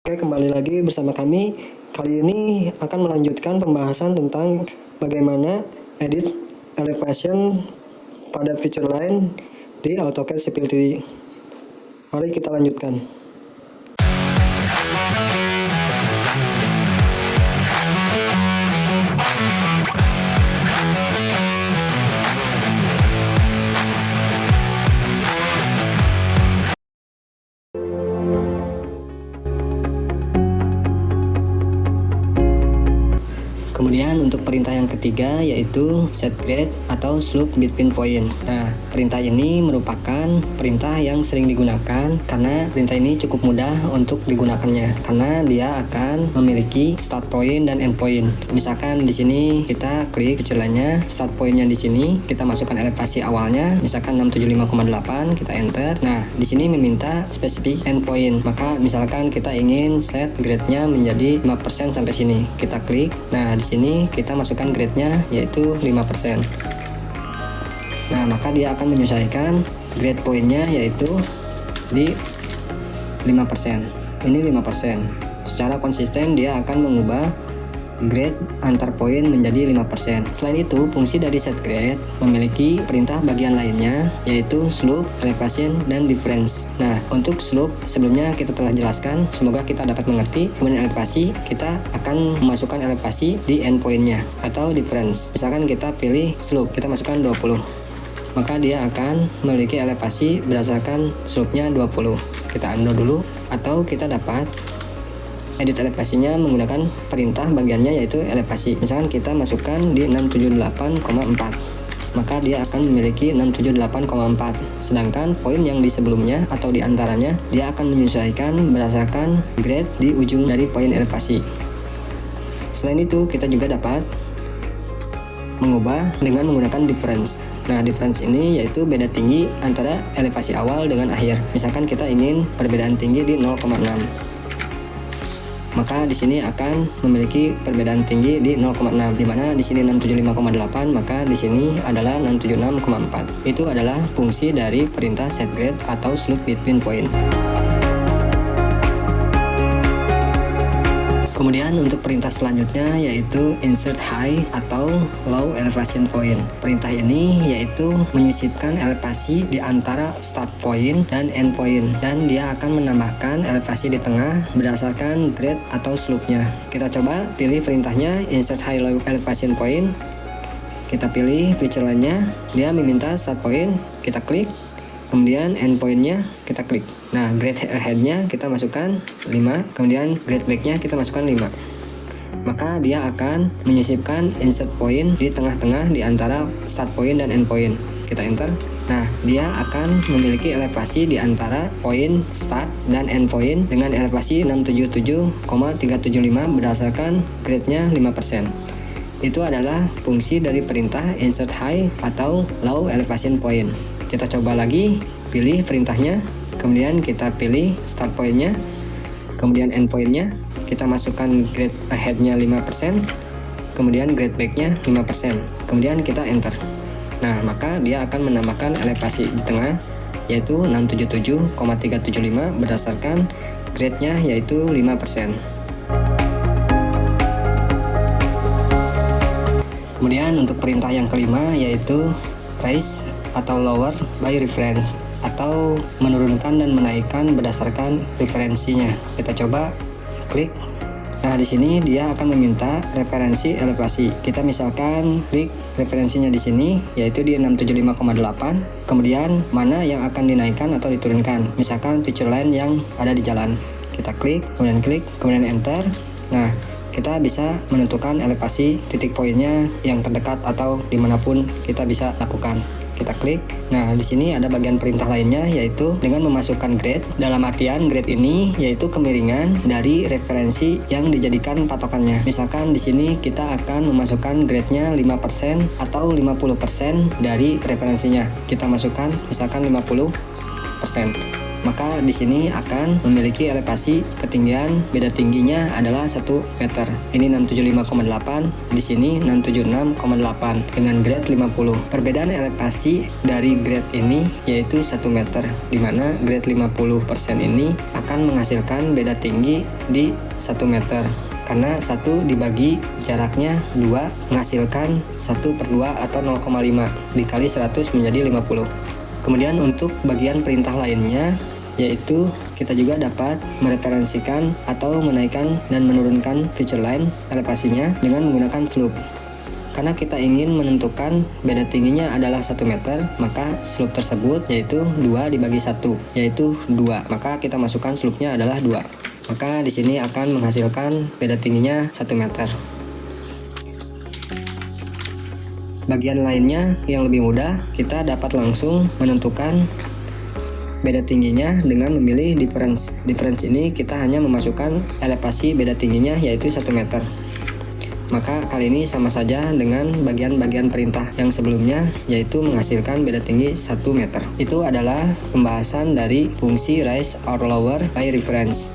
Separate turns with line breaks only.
Oke, kembali lagi bersama kami. Kali ini akan melanjutkan pembahasan tentang bagaimana edit elevation pada feature line di AutoCAD Civil 3D. Mari kita lanjutkan. Kemudian untuk perintah yang ketiga yaitu set grade atau slope between point. Nah, perintah ini merupakan perintah yang sering digunakan karena perintah ini cukup mudah untuk digunakannya karena dia akan memiliki start point dan end point. Misalkan di sini kita klik feature line-nya, start point-nya di sini, kita masukkan elevasi awalnya, misalkan 675,8, kita enter. Nah, di sini meminta spesifik end point. Maka misalkan kita ingin set grade-nya menjadi 5% sampai sini. Kita klik. Nah, di sini kita masukkan grade-nya yaitu 5%. Nah, maka dia akan menyesuaikan grade point-nya yaitu di 5%. Ini 5%. Secara konsisten dia akan mengubah grade antar poin menjadi 5%. Selain itu, fungsi dari set grade memiliki perintah bagian lainnya yaitu slope, elevation, dan difference. Nah, untuk slope sebelumnya kita telah jelaskan, semoga kita dapat mengerti. Kemudian elevasi, kita akan memasukkan elevasi di endpointnya atau difference. Misalkan kita pilih slope, kita masukkan 20. Maka dia akan memiliki elevasi berdasarkan slope-nya 20. Kita undo dulu, atau kita dapat edit elevasinya menggunakan perintah bagiannya yaitu elevasi. Misalkan kita masukkan di 678,4, maka dia akan memiliki 678,4. Sedangkan poin yang di sebelumnya atau di antaranya dia akan menyesuaikan berdasarkan grade di ujung dari poin elevasi. Selain itu, kita juga dapat mengubah dengan menggunakan difference. Nah, difference ini yaitu beda tinggi antara elevasi awal dengan akhir. Misalkan kita ingin perbedaan tinggi di 0,6. Maka di sini akan memiliki perbedaan tinggi di 0,6, di mana di sini 675,8, maka di sini adalah 676,4. Itu adalah fungsi dari perintah set grade atau slope between point. Kemudian untuk perintah selanjutnya yaitu insert high atau low elevation point. Perintah ini yaitu menyisipkan elevasi di antara start point dan end point, dan dia akan menambahkan elevasi di tengah berdasarkan grade atau slope-nya. Kita coba pilih perintahnya insert high low elevation point. Kita pilih feature line-nya, dia meminta start point, kita klik. Kemudian endpoint-nya kita klik. Nah, grade ahead-nya kita masukkan 5, kemudian grade back-nya kita masukkan 5. Maka dia akan menyisipkan insert point di tengah-tengah di antara start point dan end point. Kita enter. Nah, dia akan memiliki elevasi di antara point start dan end point dengan elevasi 677,375 berdasarkan grade-nya 5%. Itu adalah fungsi dari perintah insert high atau low elevation point. Kita coba lagi, pilih perintahnya, kemudian kita pilih start point-nya, kemudian end point-nya, kita masukkan grade ahead-nya 5%, kemudian grade back-nya 5%, kemudian kita enter. Nah, maka dia akan menambahkan elevasi di tengah, yaitu 677,375 berdasarkan grade-nya yaitu 5%. Kemudian untuk perintah yang kelima yaitu raise atau lower by reference, atau menurunkan dan menaikkan berdasarkan referensinya. Kita coba klik. Nah, di sini dia akan meminta referensi elevasi. Kita misalkan klik referensinya di sini yaitu di 675,8. Kemudian mana yang akan dinaikkan atau diturunkan. Misalkan feature line yang ada di jalan. Kita klik, kemudian enter. Nah, kita bisa menentukan elevasi titik poinnya yang terdekat atau dimanapun kita bisa lakukan. Kita klik. Nah, di sini ada bagian perintah lainnya yaitu dengan memasukkan grade. Dalam artian grade ini yaitu kemiringan dari referensi yang dijadikan patokannya. Misalkan di sini kita akan memasukkan grade-nya 5% atau 50% dari referensinya. Kita masukkan misalkan 50%. maka di sini akan memiliki elevasi ketinggian beda tingginya adalah 1 meter. Ini 675,8, di sini 676,8 dengan grade 50. Perbedaan elevasi dari grade ini yaitu 1 meter, di mana grade 50% ini akan menghasilkan beda tinggi di 1 meter. Karena 1 dibagi jaraknya 2 menghasilkan 1/2 atau 0,5 dikali 100 menjadi 50. Kemudian untuk bagian perintah lainnya, yaitu kita juga dapat mereferensikan atau menaikkan dan menurunkan feature line elevasinya dengan menggunakan slope. Karena kita ingin menentukan beda tingginya adalah 1 meter, maka slope tersebut yaitu 2 dibagi 1, yaitu 2. Maka kita masukkan slope-nya adalah 2. Maka di sini akan menghasilkan beda tingginya 1 meter. Bagian lainnya yang lebih mudah, kita dapat langsung menentukan beda tingginya dengan memilih difference. Difference ini kita hanya memasukkan elevasi beda tingginya yaitu 1 meter. Maka kali ini sama saja dengan bagian-bagian perintah yang sebelumnya, yaitu menghasilkan beda tinggi 1 meter. Itu adalah pembahasan dari fungsi raise or lower by reference.